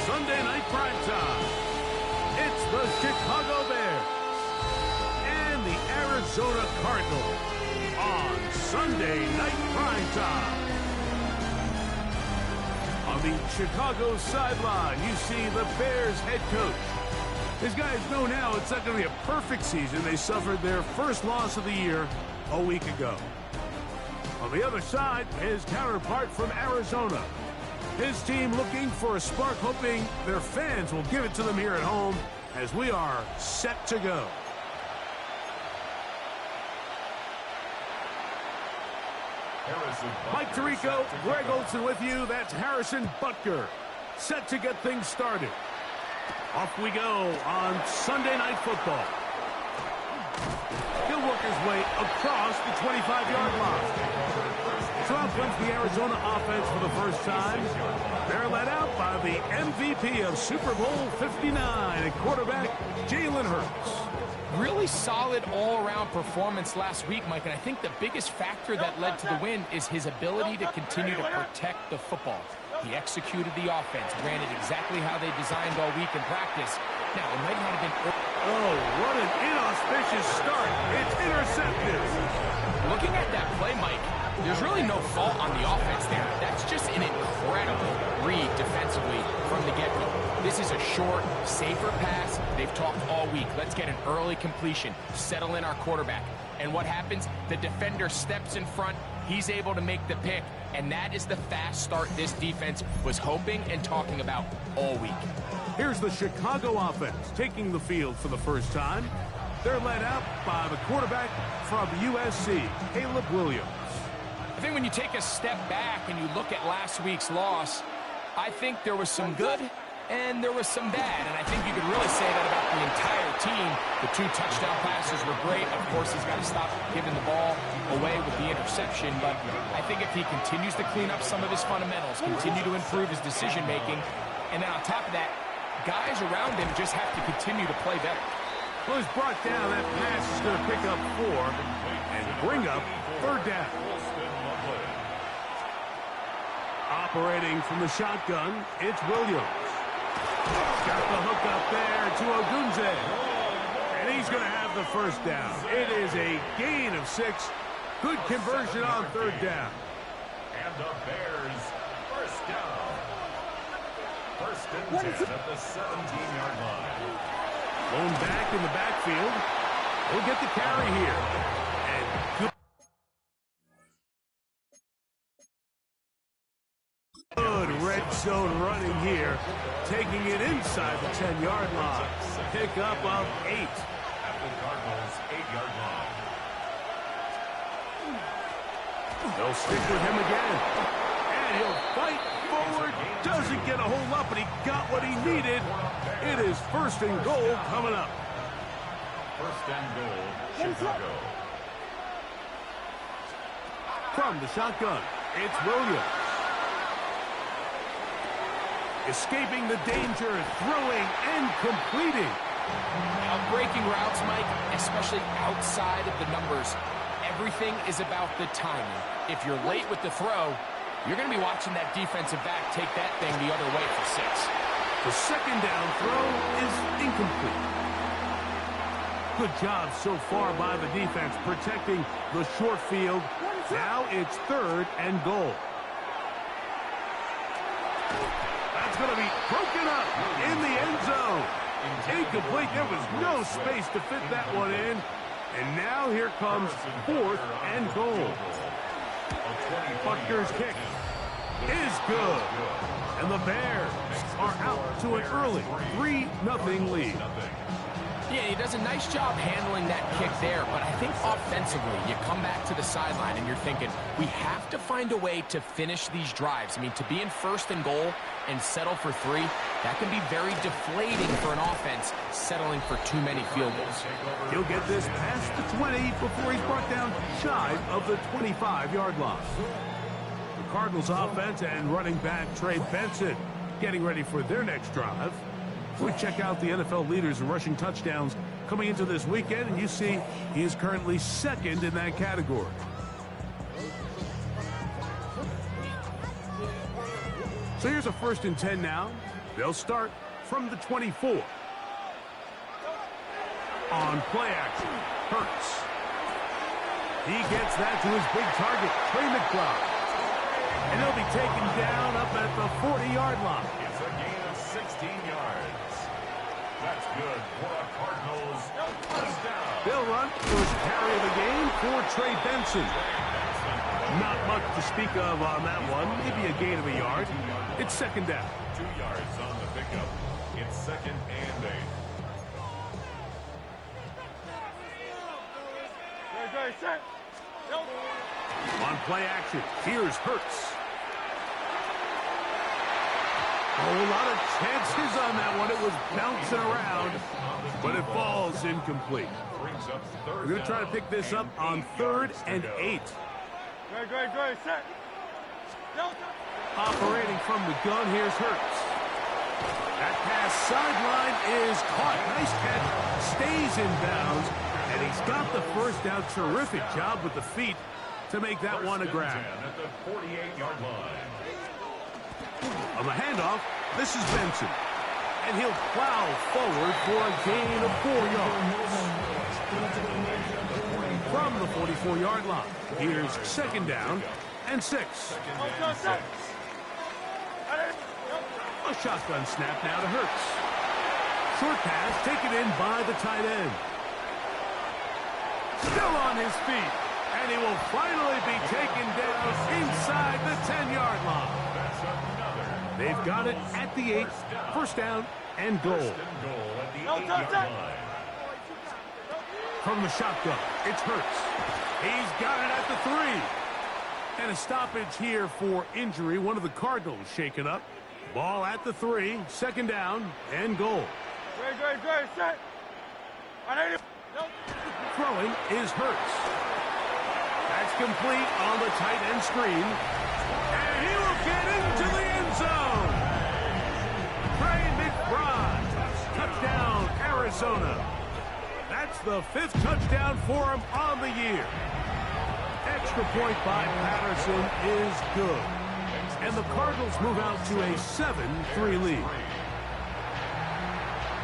Sunday night primetime. It's the Chicago Bears and the Arizona Cardinals on Sunday night primetime. On the Chicago sideline, you see the Bears head coach. As guys know now, it's not going to be a perfect season. They suffered their first loss of the year a week ago. On the other side, his counterpart from Arizona. His team looking for a spark, hoping their fans will give it to them here at home as we are set to go. Mike Tirico, Greg Olson with you. That's Harrison Butker, set to get things started. Off we go on Sunday Night Football. He'll work his way across the 25-yard line. So out comes the Arizona offense for the first time. They're led out by the MVP of Super Bowl 59 at quarterback Jalen Hurts. Really solid all-around performance last week, Mike, and I think the biggest factor that led to the win is his ability to continue to protect the football. He executed the offense, ran it exactly how they designed all week in practice. Now, it might not have been... Oh, what an inauspicious start. It's intercepted. Looking at that play, Mike, there's really no fault on the offense there. That's just an incredible read defensively from the get-go. This is a short, safer pass. They've talked all week. Let's get an early completion, settle in our quarterback. And what happens? The defender steps in front. He's able to make the pick. And that is the fast start this defense was hoping and talking about all week. Here's the Chicago offense taking the field for the first time. They're led out by the quarterback from USC, Caleb Williams. I think when you take a step back and you look at last week's loss, I think there was some good and there was some bad. And I think you could really say that about the entire team. The 2 touchdown passes were great. Of course, he's got to stop giving the ball away with the interception. But I think if he continues to clean up some of his fundamentals, continue to improve his decision-making, and then on top of that, guys around him just have to continue to play better. Well, he's brought down. That pass is going to pick up 4 and bring up 3rd down. Operating from the shotgun, it's Williams. Got the hook up there to Ogunze. And he's going to have the first down. It is a gain of 6. Good conversion on 3rd down. And the Bears, first down. First and 10 at the 17-yard line. Blown back in the backfield. He'll get the carry here. And good red zone running here. Taking it inside the 10-yard line. Pick up of 8. At the Cardinals' 8-yard line. They'll stick with him again. And he'll fight forward. Doesn't get a hold up, but he got what he needed. It is 1st and goal coming up. 1st and goal, Chicago. From the shotgun, it's Williams. Escaping the danger, throwing and completing. Now, breaking routes, Mike, especially outside of the numbers, everything is about the timing. If you're late with the throw, you're going to be watching that defensive back take that thing the other way for 6. The 2nd down throw is incomplete. Good job so far by the defense protecting the short field. Now it's 3rd and goal. That's going to be broken up in the end zone. Incomplete. There was no space to fit that one in. And now here comes 4th and goal. Butker's kick is good. And the Bears are out to an early 3-0 lead. Yeah, he does a nice job handling that kick there, but I think offensively, you come back to the sideline and you're thinking, we have to find a way to finish these drives. I mean, to be in 1st and goal and settle for 3, that can be very deflating for an offense settling for too many field goals. He'll get this past the 20 before he's brought down shy of the 25-yard line. The Cardinals offense and running back Trey Benson getting ready for their next drive. We check out the NFL leaders in rushing touchdowns coming into this weekend, and you see he is currently 2nd in that category. So here's a 1st and 10 now They'll start from the 24. On play action, Hurts. He gets that to his big target, Trey McBride. And he'll be taken down up at the 40-yard line. It's a gain of 16 yards. That's good for a Cardinals first down. They'll run first carry of the game for Trey Benson. Not much to speak of on that one. Maybe a gain of a yard. It's second down. 2 yards on the pickup. It's second and 8. On play action, here's Hurts. Oh, a lot of chances on that one. It was bouncing around, but it falls incomplete. We're going to try to pick this up on 3rd and 8. Operating from the gun, here's Hurts. That pass sideline is caught. Nice catch. Stays in bounds, and he's got the first down. Terrific job with the feet to make that one a grab. At the 48-yard line. On the handoff, this is Benson. And he'll plow forward for a gain of 4 yards. From the 44-yard line, here's second down and 6. A shotgun snap now to Hurts. Short pass taken in by the tight end. Still on his feet. And he will finally be taken down inside the 10-yard line. They've got it at the 8. First down and goal. At the 8-yard line. From the shotgun, it's Hurts. He's got it at the 3. And a stoppage here for injury. One of the Cardinals shaken up. Ball at the 3. Second down and goal. Throwing is Hurts. That's complete on the tight end screen. And he will get into the end zone. Trey McBride. Touchdown, Arizona. That's the 5th touchdown for him on the year. Extra point by Patterson is good. And the Cardinals move out to a 7-3 lead.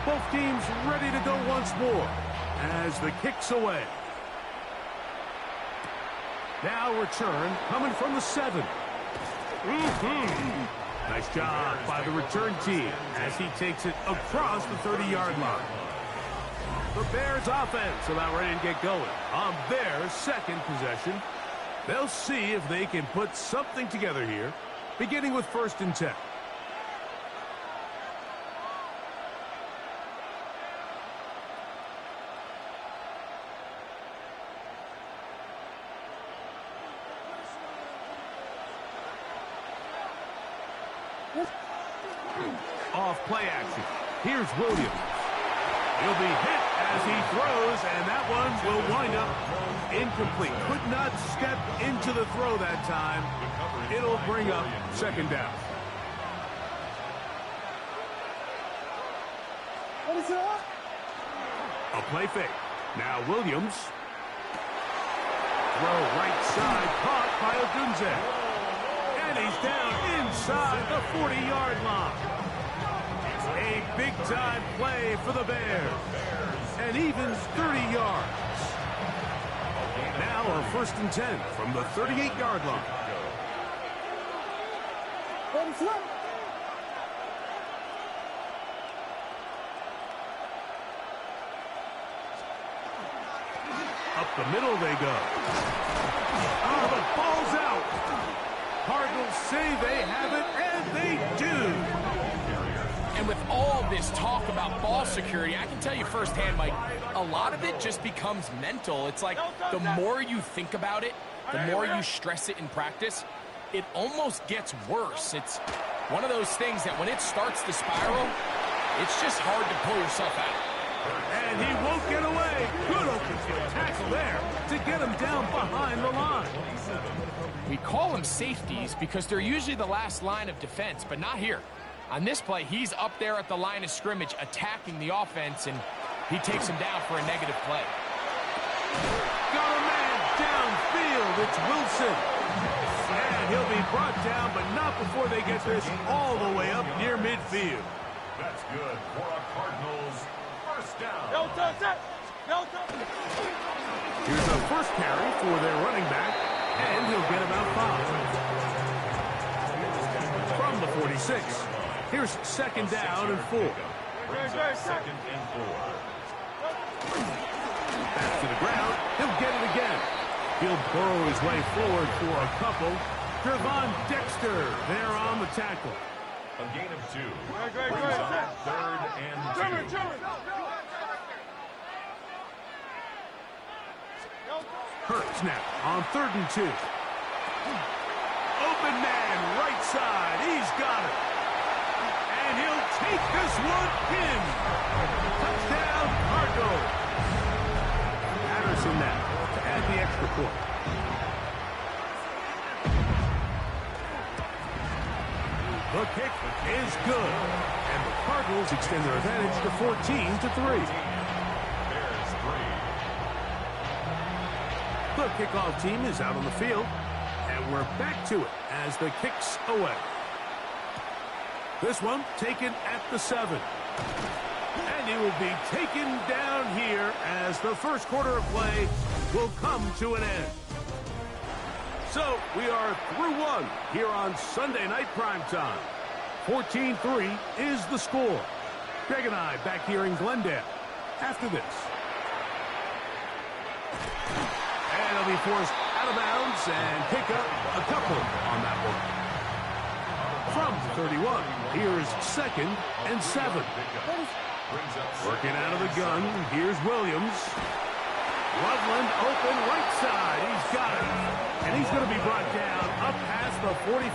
Both teams ready to go once more as the kick's away. Now return coming from the 7. Nice job by the return team as he takes it across the 30-yard line. The Bears offense about ready to get going on their second possession. They'll see if they can put something together here, beginning with 1st and 10. Off play action. Here's Williams. He'll be hit as he throws, and that one will wind up incomplete. Could not step into the throw that time. It'll bring up second down. A play fake. Now Williams. Throw right side, caught by Odunze. And he's down inside the 40-yard line. A big-time play for the Bears. And even 30 yards. Now our 1st and 10 from the 38-yard line. Up the middle they go. Oh, the ball's out. Cardinals say they have it, and they do. And with all this talk about ball security, I can tell you firsthand, Mike, a lot of it just becomes mental. It's like the more you think about it, the more you stress it in practice, it almost gets worse. It's one of those things that when it starts to spiral, it's just hard to pull yourself out. And he won't get away. Good open field tackle there to get him down behind the line. We call them safeties because they're usually the last line of defense, but not here. On this play, he's up there at the line of scrimmage attacking the offense, and he takes him down for a negative play. Got a man downfield. It's Wilson. And he'll be brought down, but not before they get this all the way up near midfield. That's good for a Cardinals first down. Here's a first carry for their running back, and he'll get about 5. From the 46, here's second down and 4. Brings up second and 4. Back to the ground, he'll get it again. He'll burrow his way forward for a couple. Trevon Dexter there on the tackle. A gain of 2. Brings up third and 2. Hurts now on 3rd and 2. Open man, right side. He's got it. And he'll take this one in. Touchdown, Cardinals. Patterson now to add the extra point. The kick is good. And the Cardinals extend their advantage to 14-3. The kickoff team is out on the field, and we're back to it as the kick's away. This one taken at the 7. And he will be taken down here as the first quarter of play will come to an end. So we are through one here on Sunday Night Primetime. 14-3 is the score. Greg and I back here in Glendale after this. And he'll be forced out of bounds and pick up a couple on that one. From 31, here's second and 7. Working out of the gun, here's Williams. Loveland open right side. He's got it. And he's going to be brought down up past the 45.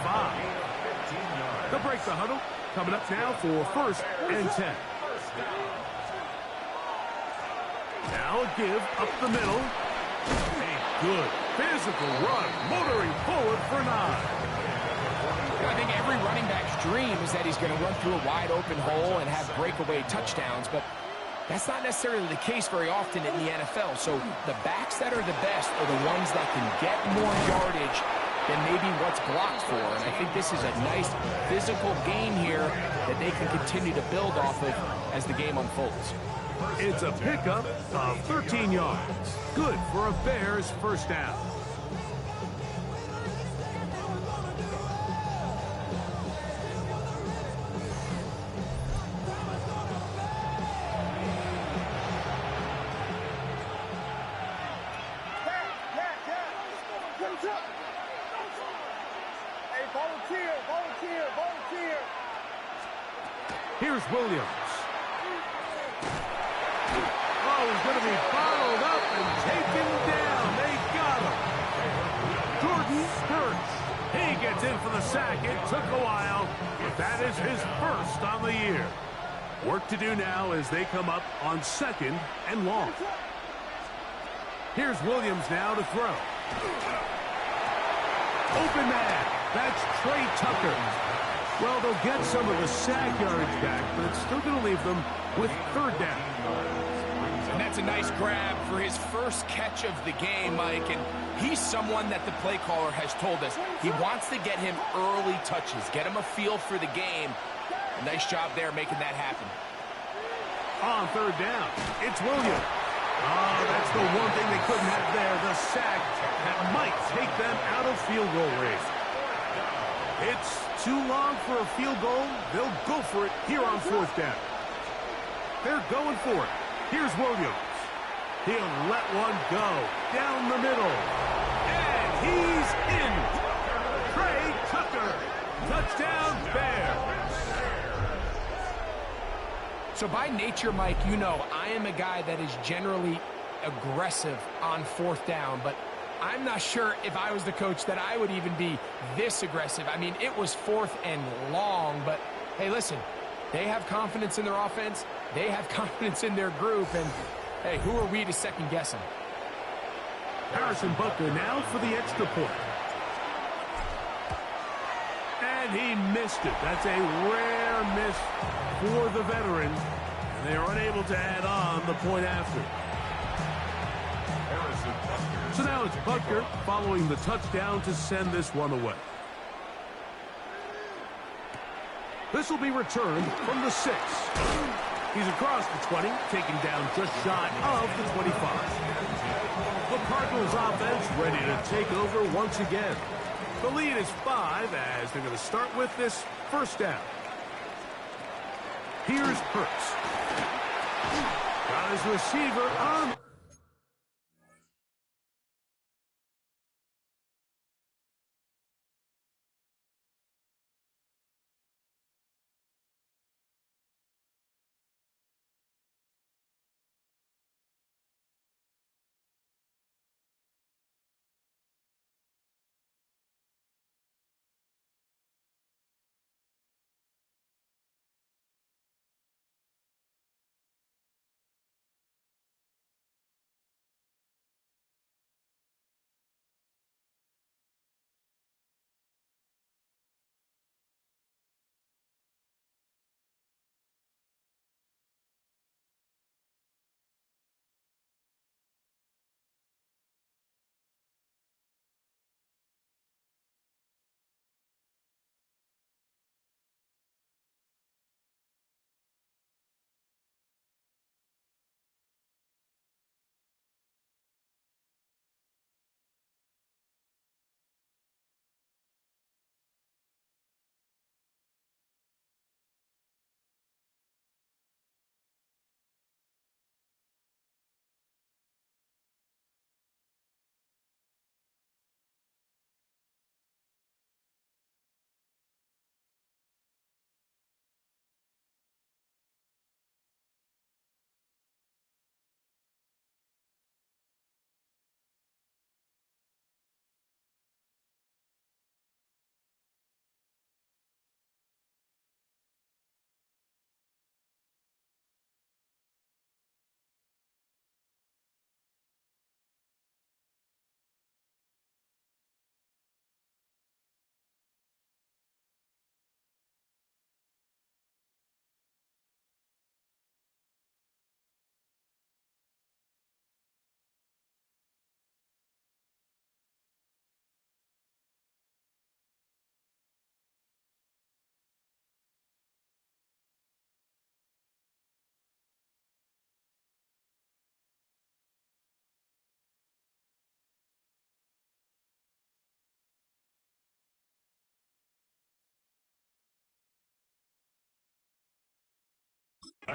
They'll break the huddle. Coming up now for 1st and 10. Now a give up the middle. Good physical run, motoring forward for 9. I think every running back's dream is that he's going to run through a wide open hole and have breakaway touchdowns, but that's not necessarily the case very often in the NFL. So the backs that are the best are the ones that can get more yardage than maybe what's blocked for. And I think this is a nice physical game here that they can continue to build off of as the game unfolds. It's a pickup of 13 yards. Good for a Bears first down. Here's Williams. Oh, he's going to be bottled up and taken down. They got him. Jordan Hurts. He gets in for the sack. It took a while, but that is his first on the year. Work to do now as they come up on 2nd and long. Here's Williams now to throw. Open man. That's Trey Tucker. Well, they'll get some of the sack yardage back, but it's still going to leave them with 3rd down. And that's a nice grab for his first catch of the game, Mike. And he's someone that the play caller has told us he wants to get him early touches, get him a feel for the game. A nice job there making that happen. On 3rd down, it's Williams. Oh, that's the one thing they couldn't have there, the sack that might take them out of field goal range. It's too long for a field goal. They'll go for it here on 4th down. They're going for it. Here's Williams. He'll let one go down the middle. And he's in. Trey Tucker. Touchdown, Bears. So by nature, Mike, you know I am a guy that is generally aggressive on 4th down, but I'm not sure if I was the coach that I would even be this aggressive. I mean, it was 4th and long, but hey, listen, they have confidence in their offense. They have confidence in their group, and hey, who are we to second guess them? Harrison Butker now for the extra point. And he missed it. That's a rare miss for the veteran, and they are unable to add on the point after. So now it's Butker following the touchdown to send this one away. This will be returned from the 6. He's across the 20, taken down just shy of the 25. The Cardinals offense ready to take over once again. The lead is 5 as they're going to start with this first down. Here's Hurts. Got his receiver on.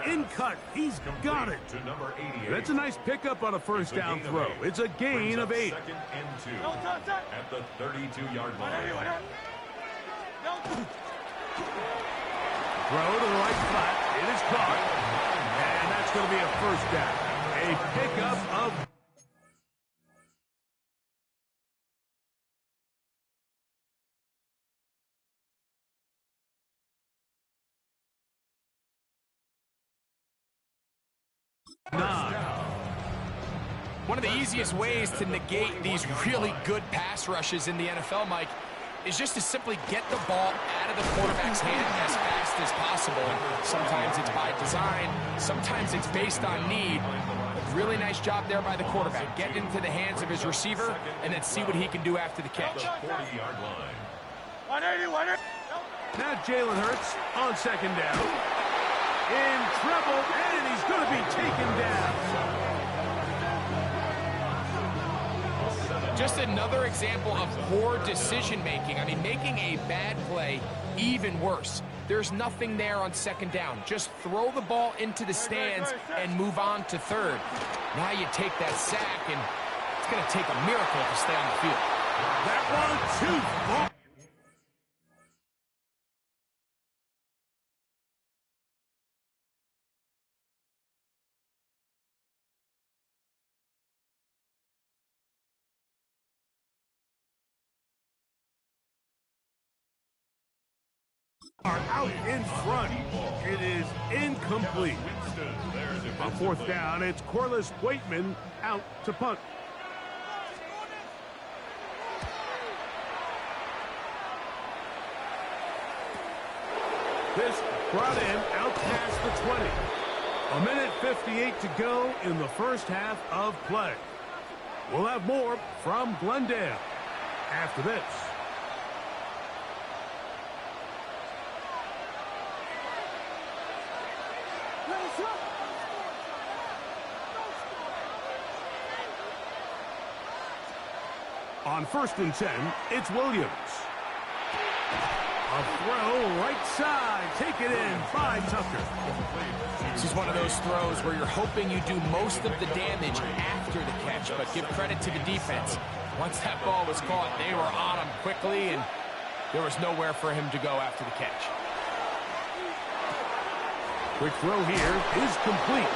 In cut, he's got it. To number 88. That's a nice pickup on a first down throw. It's a gain of 8. Second and 2 at the 32-yard line. Throw to the right flat. It is caught. And that's going to be a first down. A pickup of... One of the easiest ways to negate these really good pass rushes in the NFL, Mike, is just to simply get the ball out of the quarterback's hand as fast as possible. Sometimes it's by design, sometimes it's based on need. Really nice job there by the quarterback. Get into the hands of his receiver and then see what he can do after the catch. 40-yard line. 180. Now Jalen Hurts on second down. In trouble, and he's going to be taken down. Just another example of poor decision-making. I mean, making a bad play even worse. There's nothing there on second down. Just throw the ball into the stands and move on to third. Now you take that sack, and it's going to take a miracle to stay on the field. That one, too far. Are out in front. It is incomplete. On fourth down, it's Corliss Waitman out to punt. This brought in out past the 20. A minute 58 to go in the first half of play. We'll have more from Glendale after this. On 1st and 10, it's Williams. A throw right side. Take it in by Tucker. This is one of those throws where you're hoping you do most of the damage after the catch, but give credit to the defense. Once that ball was caught, they were on him quickly, and there was nowhere for him to go after the catch. Quick throw here is complete.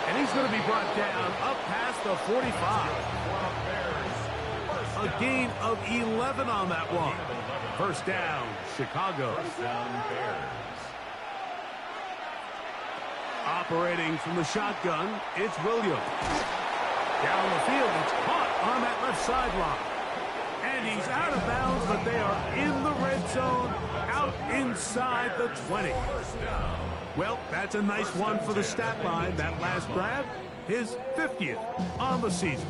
And he's going to be brought down up past the 45. A gain of 11 on that one. First down, Chicago. First down, Bears. Operating from the shotgun, it's Williams. Down the field, it's caught on that left sideline. And he's out of bounds, but they are in the red zone, out inside the 20. Well, that's a nice one for the stat line. That last grab, his 50th on the season.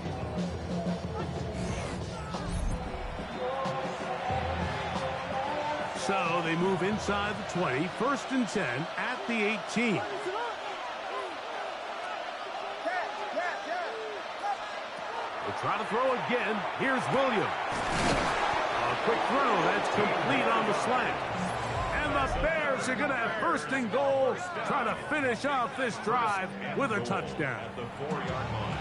So they move inside the 20, 1st and 10 at the 18. They'll try to throw again. Here's Williams. A quick throw. That's complete on the slant. And the Bears are going to have 1st and goal, trying to finish off this drive with a touchdown. The 4-yard line.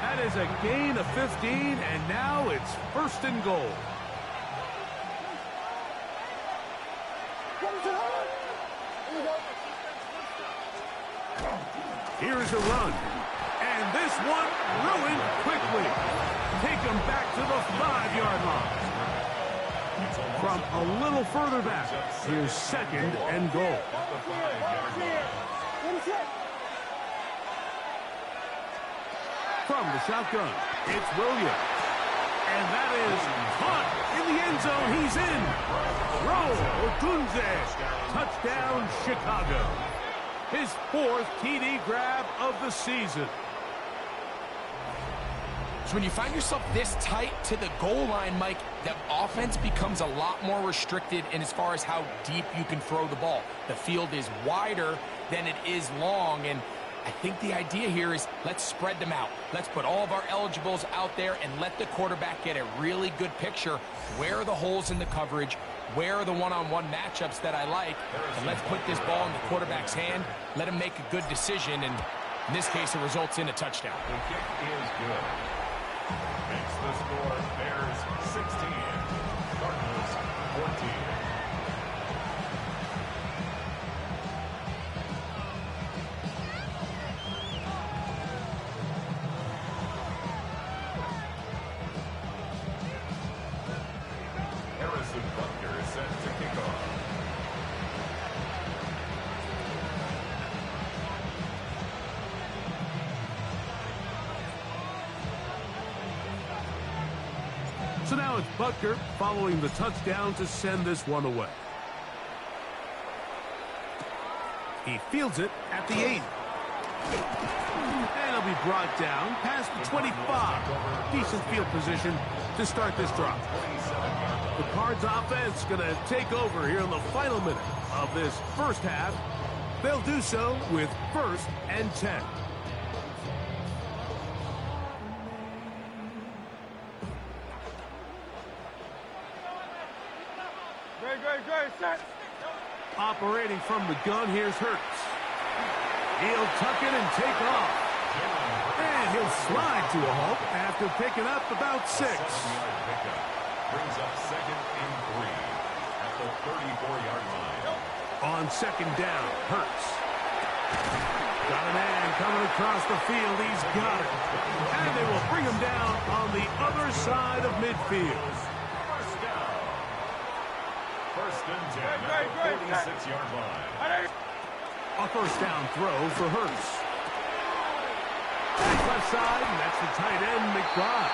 That is a gain of 15, and now it's 1st and goal. Here's a run. And this one ruined quickly. Take him back to the 5-yard line. From a little further back, here's 2nd and goal. From the shotgun, it's Williams. And that is caught in the end zone. He's in. Roll, Otunze. Touchdown, Chicago. His 4th TD grab of the season. So when you find yourself this tight to the goal line, Mike, the offense becomes a lot more restricted in as far as how deep you can throw the ball. The field is wider than it is long, and I think the idea here is let's spread them out. Let's put all of our eligibles out there and let the quarterback get a really good picture. Where are the holes in the coverage? Where are the one-on-one matchups that I like? And let's put this ball in the quarterback's hand. Let him make a good decision, and in this case, it results in a touchdown. The kick is good. Makes the score Bears 16, Cardinals 14. So now it's Butker following the touchdown to send this one away. He fields it at the 8. And he'll be brought down past the 25. Decent field position to start this drive. The Cards offense going to take over here in the final minute of this first half. They'll do so with 1st and 10. Operating from the gun, here's Hurts. He'll tuck it and take off. And he'll slide to a halt after picking up about 6. Brings up 2nd and 3 at the 34-yard line. On 2nd down, Hurts. Got a man coming across the field. He's got it. And they will bring him down on the other side of midfield. First and 10 at the 46-yard line. A 1st down throw for Hurts. Back left side, and that's the tight end, McBride.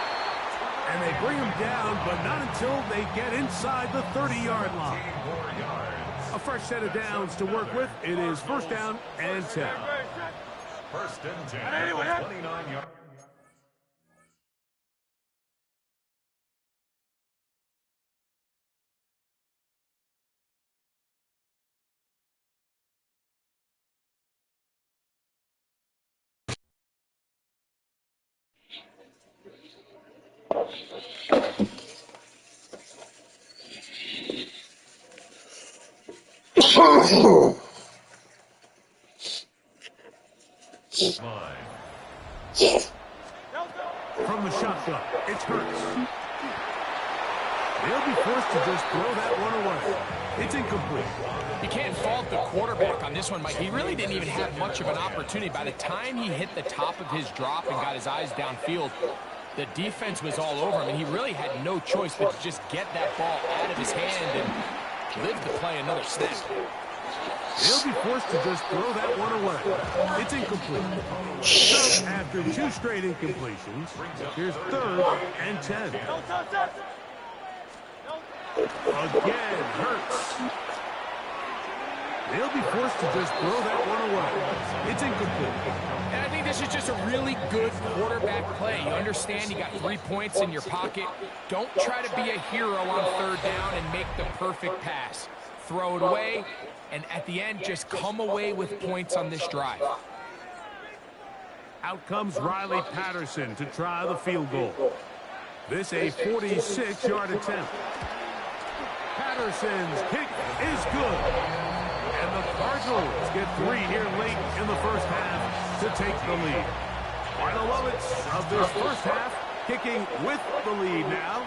And they bring him down, but not until they get inside the 30-yard line. A fresh set of downs to work with. It is 1st down and 10. First and 10 at the 29-yard From the shotgun, it's Hurts. They'll be forced to just throw that one away. It's incomplete. You can't fault the quarterback on this one, Mike. He really didn't even have much of an opportunity. By the time he hit the top of his drop and got his eyes downfield, the defense was all over him, and he really had no choice but to just get that ball out of his hand and live to play another snap. They'll be forced to just throw that one away. It's incomplete. So, after 2 straight incompletions, here's 3rd and 10. Again, Hurts. They'll be forced to just throw that one away. It's incomplete. And I think this is just a really good quarterback play. You understand you got 3 points in your pocket. Don't try to be a hero on 3rd down and make the perfect pass. Throw it away, and at the end, just come away with points on this drive. Out comes Riley Patterson to try the field goal. This a 46-yard attempt. Patterson's kick is good. And the Cardinals get 3 here late in the first half to take the lead. Final moments of this first half, kicking with the lead now,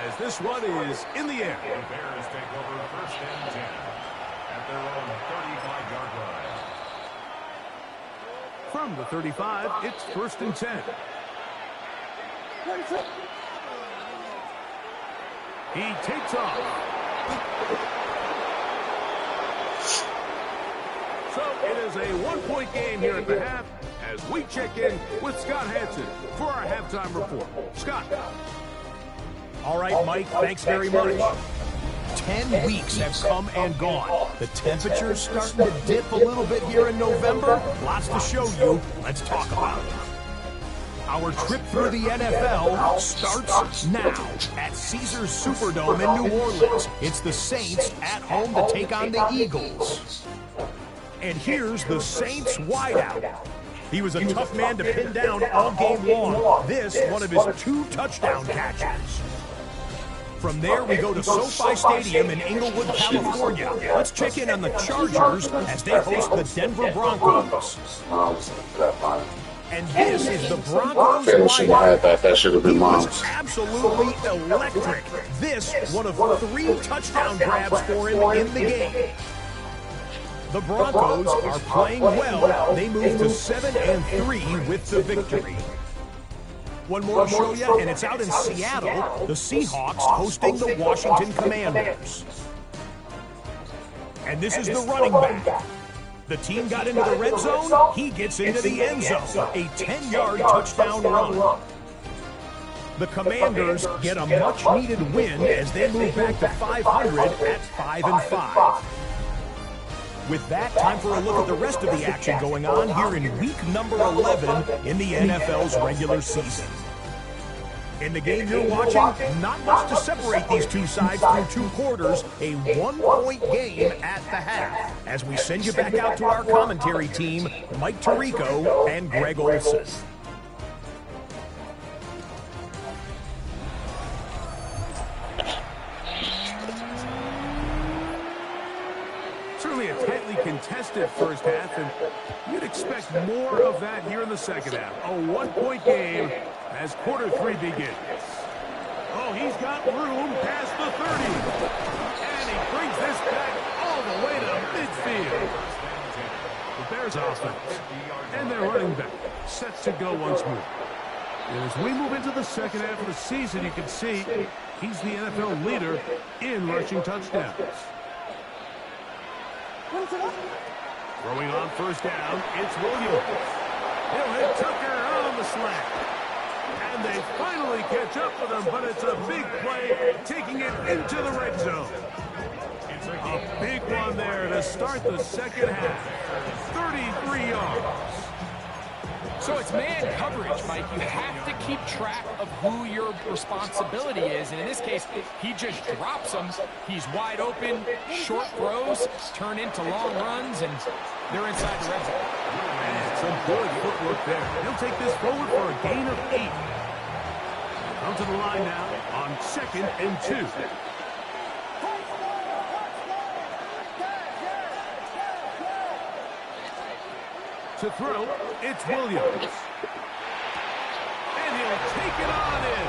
as this one is in the air. The Bears take over 1st and 10 at their own 35-yard line. From the 35, it's 1st and 10. He takes off. So it is a 1-point game here at the half as we check in with Scott Hansen for our halftime report. Scott. All right, Mike, thanks very much. 10 weeks have come and gone. The temperature's starting to dip a little bit here in November. Lots to show you. Let's talk about it. Our trip through the NFL starts now at Caesars Superdome in New Orleans. It's the Saints at home to take on the Eagles. And here's the Saints wideout. He was a tough man to pin down all game long. This, one of his 2 touchdown catches. From there, we go to SoFi Stadium in Inglewood, California. Let's check in on the Chargers as they host the Denver Broncos. And this is the Broncos wideout. That should have been mine. Absolutely electric. This, one of 3 touchdown grabs for him in the game. The Broncos are playing well. They move to 7-3 with the victory. One more to show you, and it's out in Seattle. The Seahawks hosting the Washington Commanders. And this is the running back. The team got into the red zone. He gets into the end zone. A 10-yard touchdown run. The Commanders get a much-needed win as they move back to 500 at 5-5. With that, time for a look at the rest of the action going on here in week number 11 in the NFL's regular season. In the game you're watching, not much to separate these 2 sides through 2 quarters, a 1-point game at the half. As we send you back out to our commentary team, Mike Tirico and Greg Olson. Certainly a tightly contested first half, and you'd expect more of that here in the second half. A 1-point game as quarter 3 begins. Oh, he's got room past the 30. And he brings this back all the way to midfield. The Bears offense and their running back set to go once more. And as we move into the second half of the season, you can see he's the NFL leader in rushing touchdowns. Throwing on first down, it's Williams. He'll hit Tucker on the slant. And they finally catch up with him, but it's a big play, taking it into the red zone. A big one there to start the second half. 33 yards. So it's man coverage, Mike. You have to keep track of who your responsibility is. And in this case, he just drops them. He's wide open. Short throws turn into long runs, and they're inside the red zone. And some good footwork there. He'll take this forward for a gain of 8. Come to the line now on 2nd and 2. To throw, it's Williams. And he'll take it on in.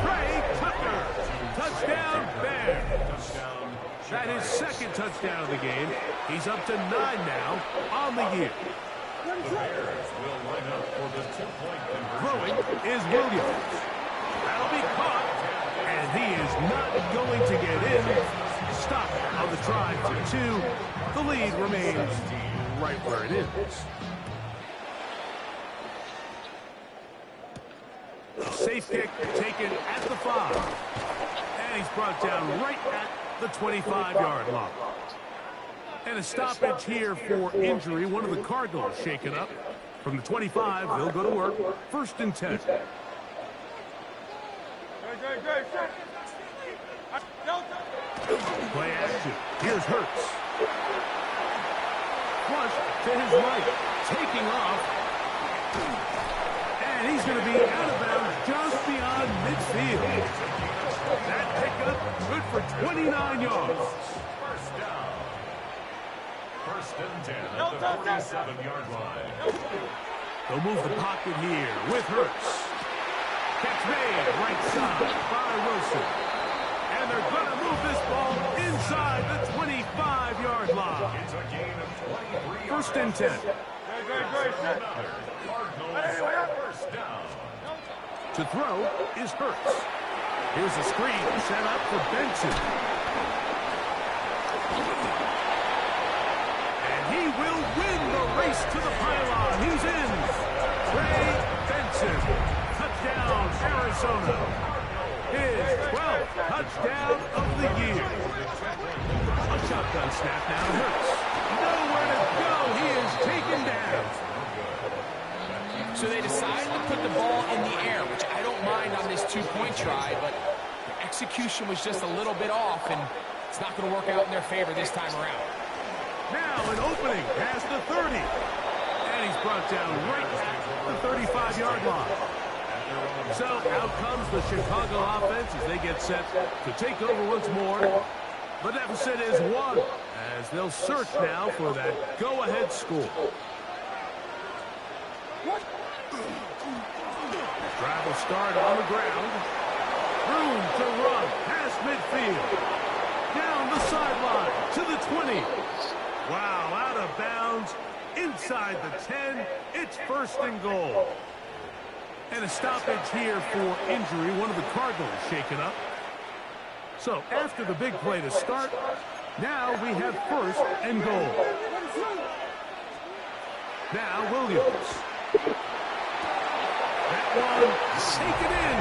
Trey Tucker. Touchdown, Bears. That is 2nd touchdown of the game. He's up to 9 now on the year. The Bears will line up for the 2-point conversion. Throwing is Williams. That'll be caught. And he is not going to get in. Stop on the try for 2. The lead remains right where it is. Safe kick taken at the 5. And he's brought down right at the 25-yard line. And a stoppage here for injury. One of the Cardinals shaken up. From the 25, they'll go to work. 1st and 10. Play action. Here's Hurts. Flush to his right. Taking off. And he's going to be out of bounds just beyond midfield. That pickup good for 29 yards. First down. 1st and 10 at the 47-yard line. They'll move the pocket here with Hurts. Catch made right side by Wilson. And they're going to move this ball inside the 25-yard line. It's a gain of 23 yards. 1st and 10. Cardinals first down. To throw is Hurts. Here's a screen set up for Benson. And he will win the race to the pylon. He's in. Trey Benson. Touchdown, Arizona. His 12th touchdown of the year. A shotgun snap now to Hurts. Nowhere to go. He is taken down. So they decided to put the ball in the air, which I don't mind on this 2-point try, but the execution was just a little bit off, and it's not going to work out in their favor this time around. Now an opening past the 30. And he's brought down right at the 35-yard line. So out comes the Chicago offense as they get set to take over once more. The deficit is 1 as they'll search now for that go-ahead score. Drive will start on the ground. Room to run past midfield. Down the sideline to the 20. Wow, out of bounds. Inside the 10. It's 1st and goal. And a stoppage here for injury. One of the Cardinals shaken up. So after the big play to start, now we have 1st and goal. Now Williams. That one, take it in.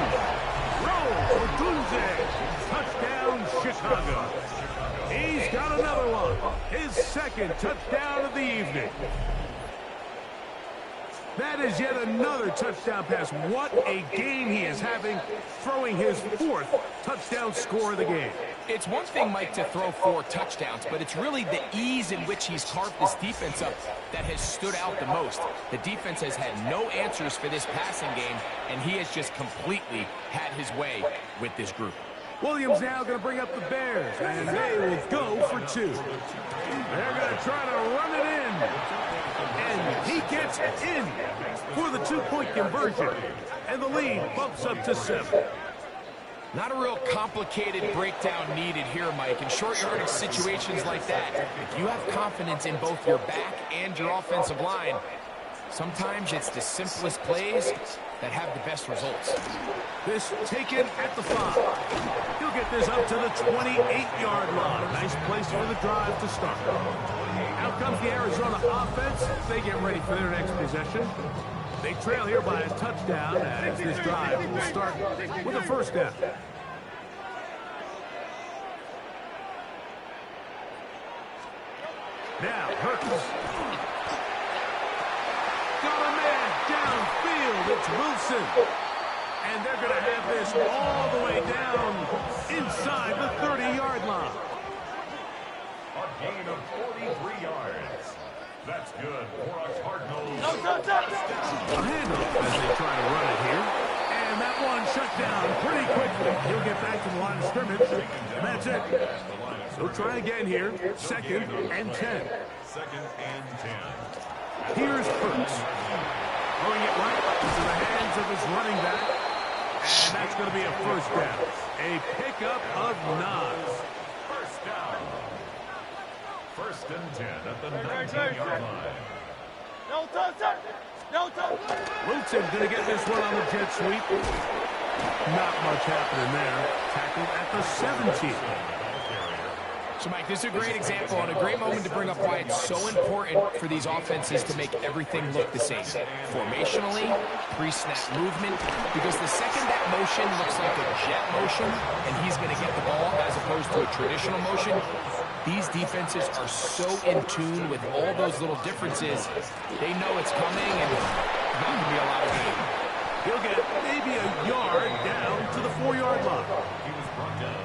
Roll, Odunze. Touchdown, Chicago. He's got another one. His 2nd touchdown of the evening. That is yet another touchdown pass. What a game he is having, throwing his 4th touchdown score of the game. It's one thing, Mike, to throw 4 touchdowns, but it's really the ease in which he's carved this defense up that has stood out the most. The defense has had no answers for this passing game, and he has just completely had his way with this group. Williams now going to bring up the Bears, and they will go for 2. They're going to try to run it in. And he gets in for the 2-point conversion. And the lead bumps up to 7. Not a real complicated breakdown needed here, Mike. In short yardage situations like that, if you have confidence in both your back and your offensive line, sometimes it's the simplest plays that have the best results. This taken at the 5. He'll get this up to the 28-yard line. Nice place for the drive to start. Out comes the Arizona offense. They get ready for their next possession. They trail here by a touchdown as this drive will start with a 1st down. Now, Hurts. Got a man downfield. It's Wilson. And they're going to have this all the way down inside the 30-yard line. A gain of 43 yards. That's good for a Cardinals. A handoff as they try to run it here. And that one shut down pretty quickly. He'll get back to the line of scrimmage, and that's it. So try again here. 2nd and 10. 2nd and 10. Here's Hurts. Throwing it right into the hands of his running back. And that's going to be a first down. A pickup of 9. First down. 1st and 10 at the 19-yard line. Wilson's going to get this one on the jet sweep. Not much happening there. Tackled at the 17. So, Mike, this is a great example and a great moment to bring up why it's so important for these offenses to make everything look the same. Formationally, pre-snap movement, because the second that motion looks like a jet motion and he's going to get the ball as opposed to a traditional motion, these defenses are so in tune with all those little differences. They know it's coming and it's not going to be a lot of game. He'll get maybe a yard down to the 4-yard line.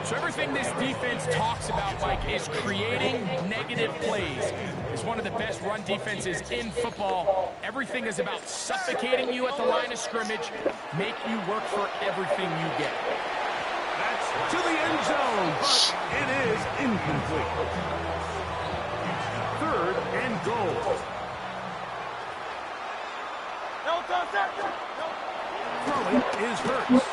So everything this defense talks about, Mike, is creating negative plays. It's one of the best run defenses in football. Everything is about suffocating you at the line of scrimmage, make you work for everything you get. That's to the end zone, but it is incomplete. 3rd and goal. Throwing is Hurts.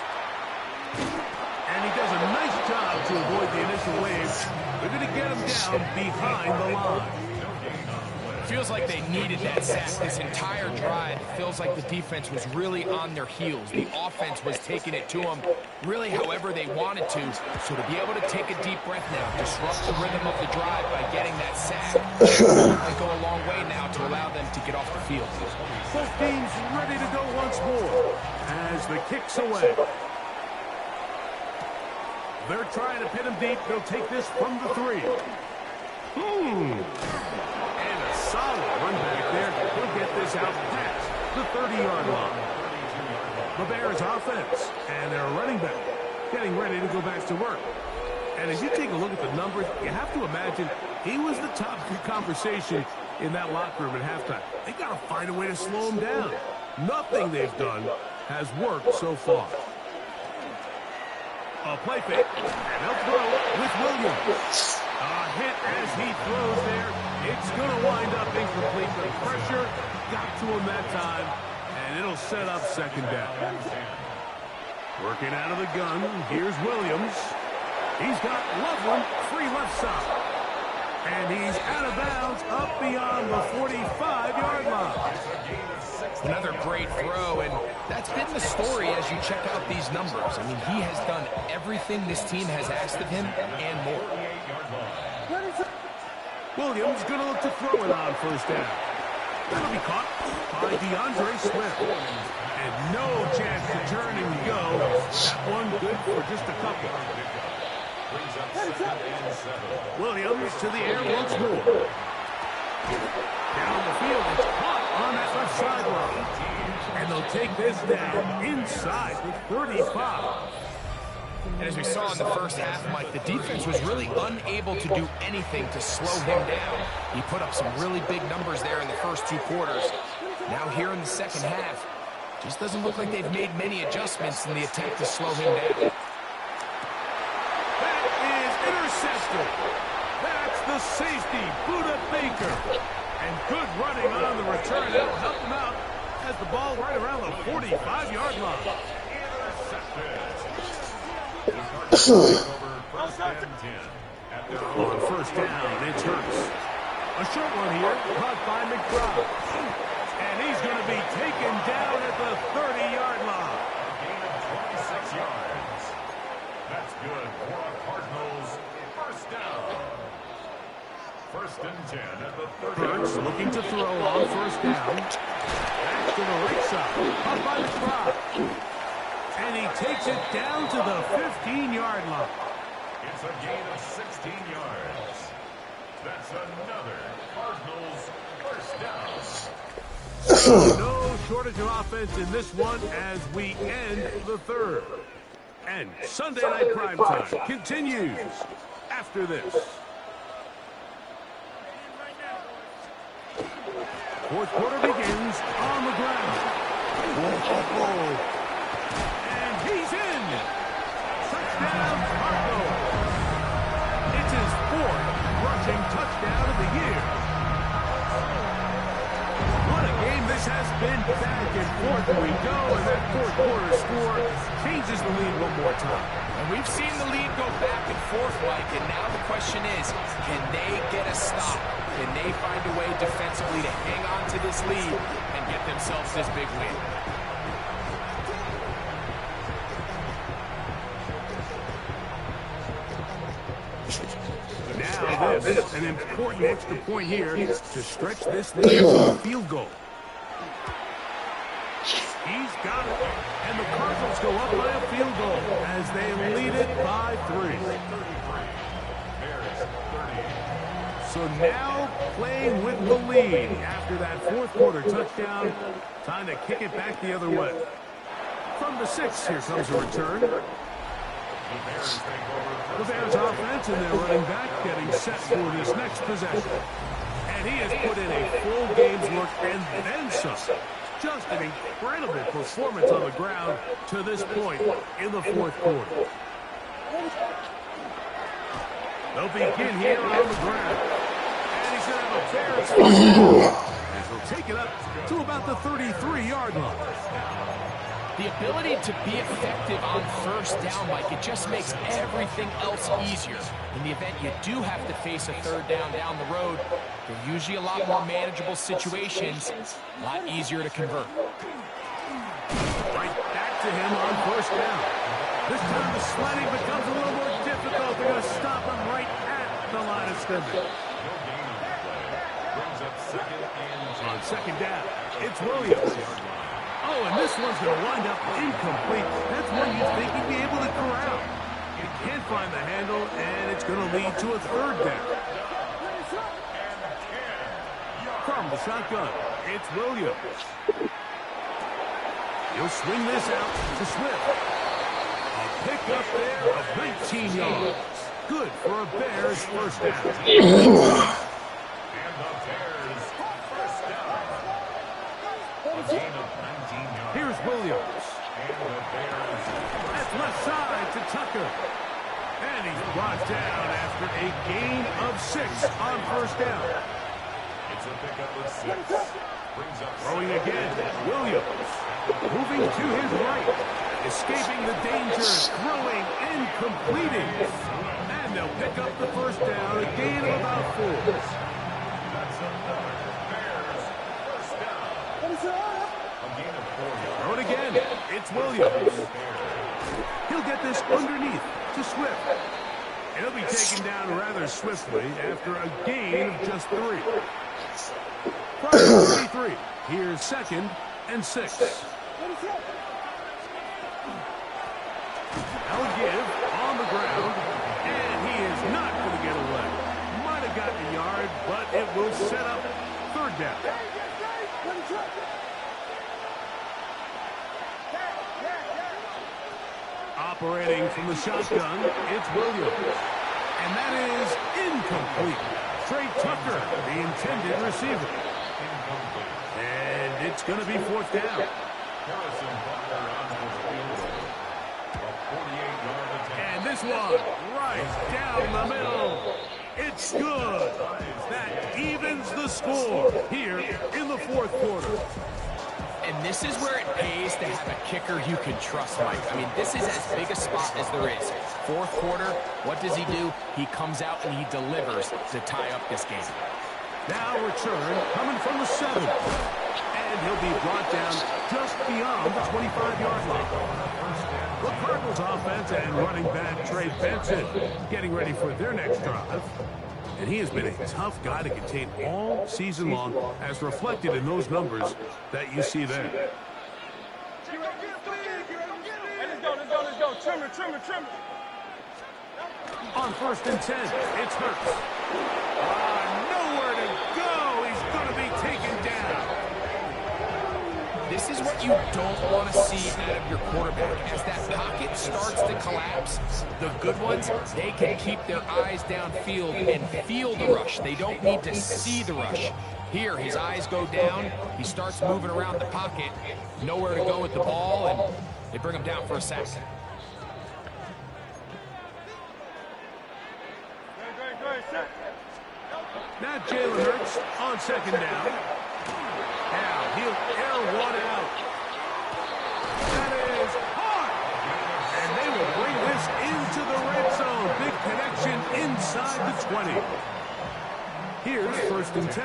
And he does a nice job to avoid the initial wave. They're going to get him down behind the line. Feels like they needed that sack this entire drive. It feels like the defense was really on their heels. The offense was taking it to them really however they wanted to. So to be able to take a deep breath now, disrupt the rhythm of the drive by getting that sack, might go a long way now to allow them to get off the field. Both teams ready to go once more as the kick's away. They're trying to pin him deep. They'll take this from the 3. And a solid run back there. He'll get this out past the 30-yard line. The Bears offense and their running back getting ready to go back to work. And as you take a look at the numbers, you have to imagine he was the top conversation in that locker room at halftime. They got to find a way to slow him down. Nothing they've done has worked so far. A play fake, and they'll throw with Williams. A hit as he throws there. It's going to wind up incomplete. The pressure got to him that time, and it'll set up 2nd down. Working out of the gun, here's Williams. He's got Loveland free left side. And he's out of bounds up beyond the 45-yard line. Another great throw, and that's been the story as you check out these numbers. I mean, he has done everything this team has asked of him and more. Williams going to look to throw it on 1st down. That'll be caught by DeAndre Swift. And no chance to turn and go. That one good for just a couple. Williams to the air once more. Down the field, it's caught on that left sideline. And they'll take this down inside the 35. And as we saw in the first half, Mike, the defense was really unable to do anything to slow him down. He put up some really big numbers there in the first 2 quarters. Now here in the second half, just doesn't look like they've made many adjustments in the attempt to slow him down. That is intercepted. That's the safety, Buda Baker. And good running on the return. That'll help him out as the ball right around the 45-yard line. On 1st down, it's Hurts. A short one here, caught by McBride. And he's going to be taken down at the 30-yard line. A gain of 26 yards. That's good for the Cardinals. 1st down. 1st and 10 at the 30. Hurts looking to throw on 1st down. Back to the right side. Up by McBride. And he takes it down to the 15-yard line. It's a gain of 16 yards. That's another Cardinals 1st down. No shortage of offense in this one as we end the 3rd. And Sunday Night Primetime continues after this. 4th quarter begins on the ground. Whoa. touchdown, Cardinals. It's his 4th rushing touchdown of the year. What a game this has been. Back and forth we go, and that fourth quarter score changes the lead one more time. And we've seen the lead go back and forth, Mike, and now the question is, can they get a stop? Can they find a way defensively to hang on to this lead and get themselves this big win? Now this, an important extra point here to stretch this lead to a field goal. He's got it, and the Cardinals go up by a field goal as they lead it by 3. So now playing with the lead after that fourth quarter touchdown. Time to kick it back the other way. From the 6, here comes a return. The Bears offense and their running back getting set for this next possession. And he has put in a full game's work and then some. Just an incredible performance on the ground to this point in the fourth quarter. They'll begin here on the ground. And he's going to have a Bears first. As he'll take it up to about the 33-yard line. The ability to be effective on first down, Mike, it just makes everything else easier. In the event you do have to face a third down the road, they're usually a lot more manageable situations, a lot easier to convert. Right back to him on first down. This time the sliding becomes a little more difficult. They're going to stop him right at the line of scrimmage. On second down, it's Williams. Oh, and this one's going to wind up incomplete. That's one you'd think he'd be able to corral. He can't find the handle, and it's going to lead to a third down. From the shotgun, it's Williams. He'll swing this out to Swift. A pick up there of 19 yards. Good for a Bears first down. Here's Williams. That's left side to Tucker. And he's brought down after a gain of 6 on first down. It's a pickup of 6. Brings up Throwing again, Williams. Moving to his right. Escaping the danger, throwing and completing. And they'll pick up the first down, a gain of about 4. That's another Bears first down. A gain of 4 yards. Throw it again. It's Williams. He'll get this underneath to Swift. And he'll be taken down rather swiftly after a gain of just 3. From 33. Here's 2nd and 6. Now give on the ground. And he is not going to get away. Might have gotten a yard, but it will set up third down. Operating from the shotgun, it's Williams. And that is incomplete. Trey Tucker, the intended receiver. And it's going to be 4th down. And this one, right down the middle. It's good. That evens the score here in the fourth quarter. And this is where it pays to have a kicker you can trust, Mike. I mean, this is as big a spot as there is. Fourth quarter, what does he do? He comes out and he delivers to tie up this game. Now return coming from the 7. And he'll be brought down just beyond the 25-yard line. The Cardinals offense and running back Trey Benson getting ready for their next drive. And he has been a tough guy to contain all season long, as reflected in those numbers that you see there. Let's go. Trimmer. On 1st and 10, it's Hurts. Nowhere to go. He's going to be taken down. This is what you don't want to see out of your quarterback. As that pocket starts to collapse, the good ones, they can keep their eyes downfield and feel the rush. They don't need to see the rush. Here, his eyes go down. He starts moving around the pocket. Nowhere to go with the ball, and they bring him down for a sack. Jalen Hurts on second down. Now he'll air one out. That is hard. And they will bring this into the red zone. Big connection inside the 20. Here's 1st and 10.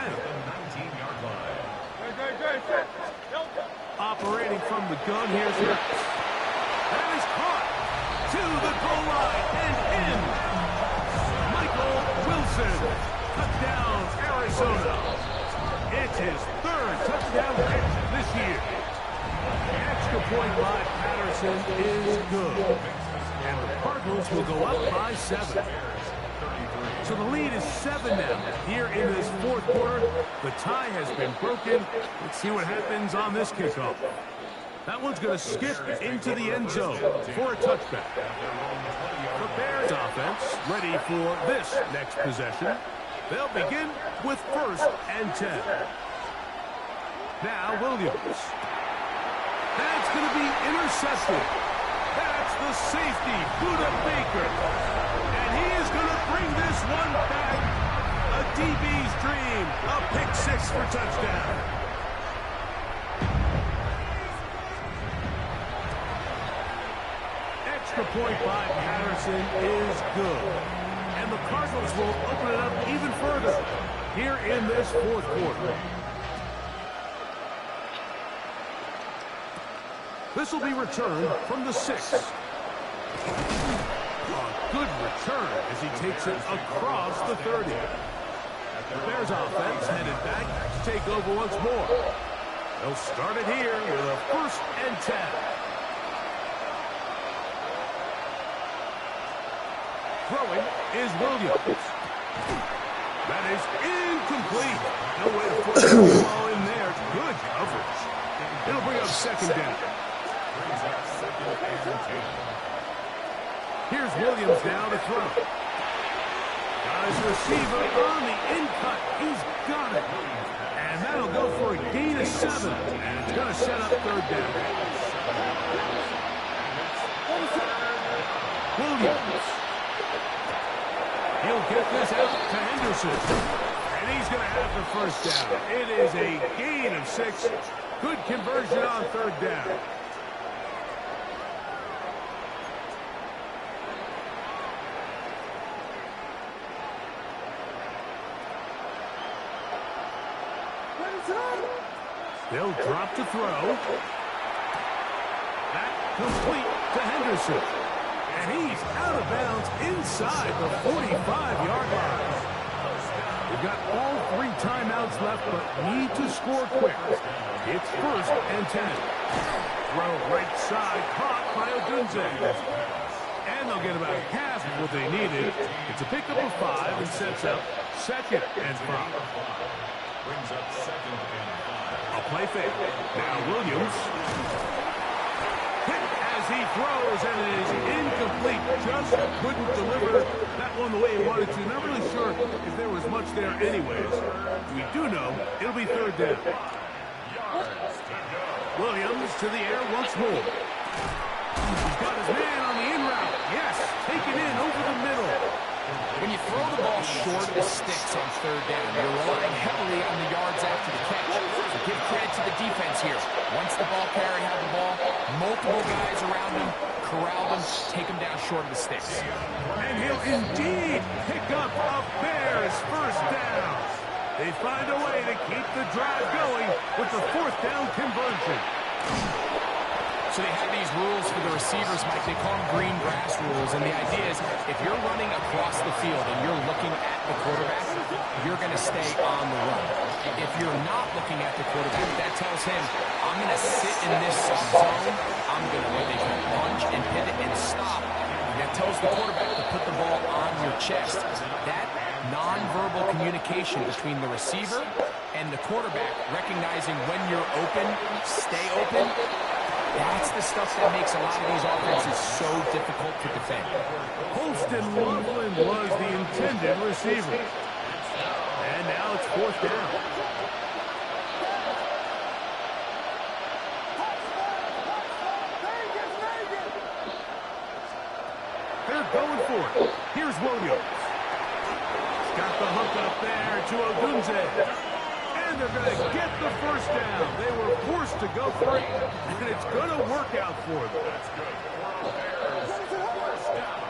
Operating from the gun, here's Hurts. That is caught to the goal line and in. Michael Wilson, touchdown Arizona. It's his 3rd touchdown catch this year. The extra point by Patterson is good. And the Cardinals will go up by 7. So the lead is 7 now. Here in this 4th quarter, the tie has been broken. Let's see what happens on this kickoff. That one's going to skip into the end zone for a touchback. The Bears offense ready for this next possession. They'll begin with 1st and 10. Now Williams. That's going to be intercepted. That's the safety, Buda Baker. And he is going to bring this one back. A DB's dream. A pick 6 for touchdown. Extra point by Patterson is good. And the Cardinals will open it up even further here in this 4th quarter. This will be returned from the 6. A good return as he takes it across the 30. The Bears offense headed back to take over once more. They'll start it here with a 1st and 10. Throwing is Williams. That is incomplete. No way to put the ball in there. Good coverage. It'll bring up 2nd down. Here's Williams now to throw. Got his receiver on the in-cut. He's got it. And that'll go for a gain of 7. And it's going to set up 3rd down. Williams. He'll get this out to Henderson. And he's going to have the 1st down. It is a gain of 6. Good conversion on 3rd down. They'll drop to throw. That complete to Henderson. And he's out of bounds inside the 45-yard line. We've got all 3 timeouts left, but need to score quick. It's 1st and 10. Throw right side, caught by Odunze. And they'll get about half of what they needed. It's a pickup of 5 and sets up 2nd and 5. Brings up 2nd and 5. A play fake. Now Williams. Hit as he throws, and it is incomplete. Just couldn't deliver that one the way he wanted to. Not really sure if there was much there anyways. We do know it'll be 3rd down. Williams to the air once more. He's got his man on the in route. Yes, taken in over the middle. When you throw the ball short of the sticks on 3rd down, you're relying heavily on the yards after the catch. So give credit to the defense here. Once the ball carrier had the ball, multiple guys around him, corral them, take them down short of the sticks. And he'll indeed pick up a Bears 1st down. They find a way to keep the drive going with the 4th down conversion. So they have these rules for the receivers, Mike. They call them green grass rules. And the idea is if you're running across the field and you're looking at the quarterback, you're going to stay on the run. If you're not looking at the quarterback, that tells him, I'm going to sit in this zone. I'm going to what they call lunge and pivot and stop. That tells the quarterback to put the ball on your chest. That nonverbal communication between the receiver and the quarterback, recognizing when you're open, stay open, that's the stuff that makes a lot of these offenses so difficult to defend. Holston Loveland was the intended receiver. And now it's 4th down. They're going for it. Here's Williams. Got the hook up there to Ogunze. And they're going to get the first down. They were forced to go for it, and it's going to work out for them. That's good. For the Bears, first down.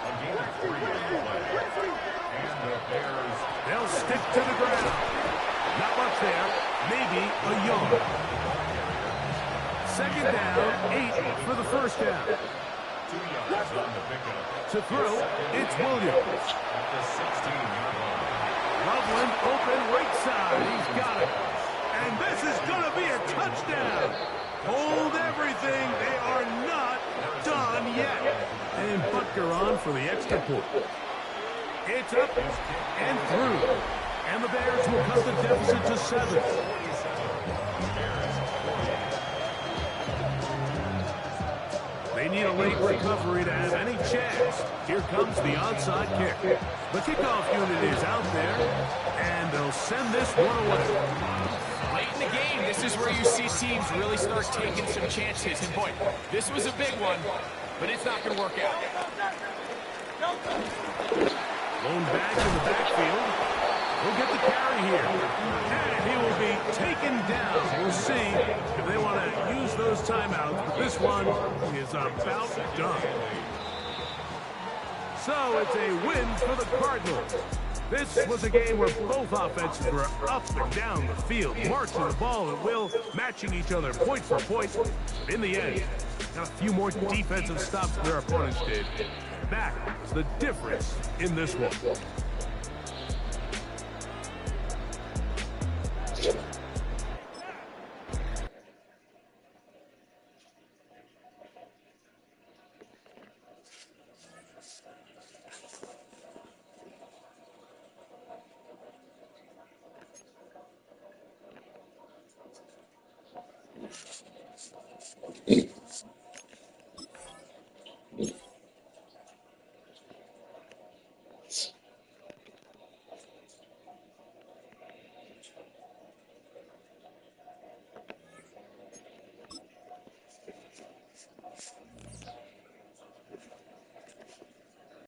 A gain of 3 in the play. And the Bears, They'll stick to the ground. Not much there. Maybe a yard. Second down, 8 for the first down. 2 yards on the pickup. To throw, it's Williams. At the 16-yard line. Loveland open right side. He's got it. And this is going to be a touchdown. Hold everything. They are not done yet. And Butker on for the extra point. It's up and through. And the Bears will cut the deficit to 7. They need a late recovery to have any chance. Here comes the onside kick. The kickoff unit is out there, and they'll send this one away. Late in the game, this is where you see teams really start taking some chances. And boy, this was a big one, but it's not going to work out. Lone back in the backfield. He'll get the carry here. And he will be taken down. We'll see if they want to use those timeouts. But this one is about done. So it's a win for the Cardinals. This was a game where both offenses were up and down the field, marching the ball at will, matching each other point for point. But in the end, got a few more defensive stops than their opponents did. That was the difference in this one.